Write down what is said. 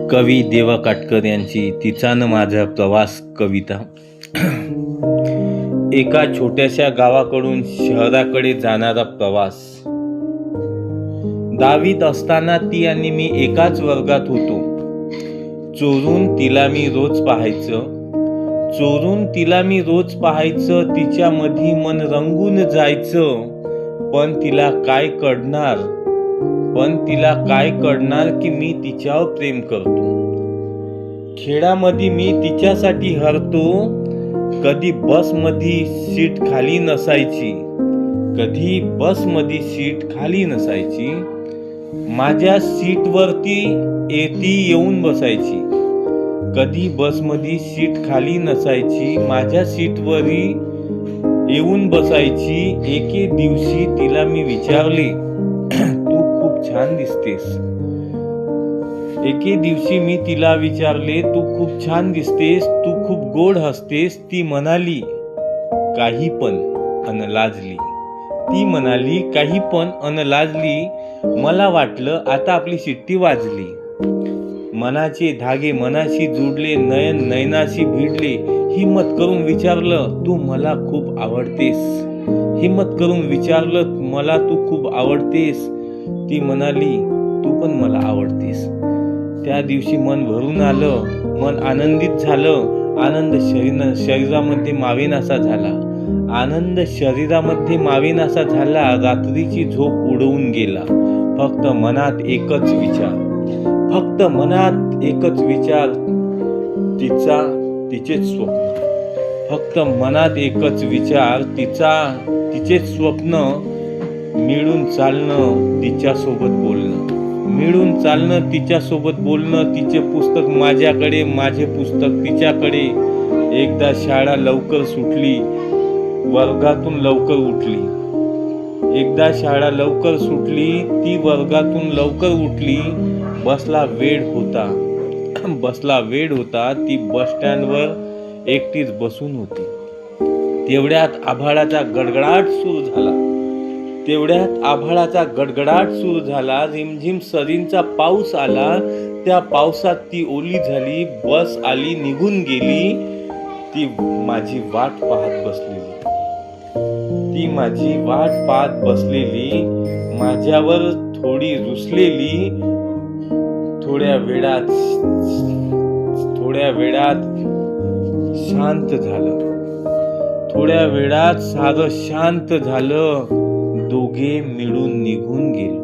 कवी देवा काटकर यांची तिचा न माझा प्रवास कविता. एका छोट्याशा गावाकडून शहराकडे जाणारा प्रवास. 10वीत असताना ती आणि मी एकाच वर्गात होतो. चोरून तिला मी रोज पाहायचं, तिच्यामध्ये मन रंगून जायचं. पण तिला काय कळणार की मी तिच्यावर प्रेम करतो. खेळामध्ये मी तिच्यासाठी हरतो. कधी बसमध्ये सीट खाली नसायची. माझ्या सीटवरती ती येऊन बसायची. कधी बसमध्ये सीट खाली नसायची, माझ्या सीटवरी येऊन बसायची. एके दिवशी तिला मी विचारले, तू खूप छान दिसतेस. तू खूप गोड हसतेस. ती म्हणाली काही पण अन लाजली. मला वाटलं आता आपली शिट्टी वाजली. मनाचे धागे मनाशी जुडले, नयन नयनाशी भिडले. हिम्मत करून विचारलं, तू मला खूप आवडतेस. ती म्हणाली, तू पण मला आवडतेस. त्या दिवशी मन भरून आलं, मन आनंदित झालं. आनंद शरीरामध्ये मावेनासा झाला. रात्रीची झोप उडवून गेला. फक्त मनात एकच विचार, तिचेच स्वप्न. मिळून चालणं तिच्यासोबत बोलणं. तिचे पुस्तक माझ्याकडे, माझे पुस्तक तिच्याकडे. एकदा शाळा लवकर सुटली, वर्गातून लवकर उठली. बसला वेळ होता. ती बस स्टँडवर एकटीच बसून होती. तेवढ्यात आभाळाचा गडगडाट सुरू झाला. रिमझिम सरींचा पाऊस आला. त्या पावसात ती ओली झाली. बस आली, निघून गेली. ती माझी वाट पाहत बसलेली. माझ्यावर थोडी रुसलेली. थोड्या वेळात सारं शांत झालं. दोघे मिळून निघून गेलो.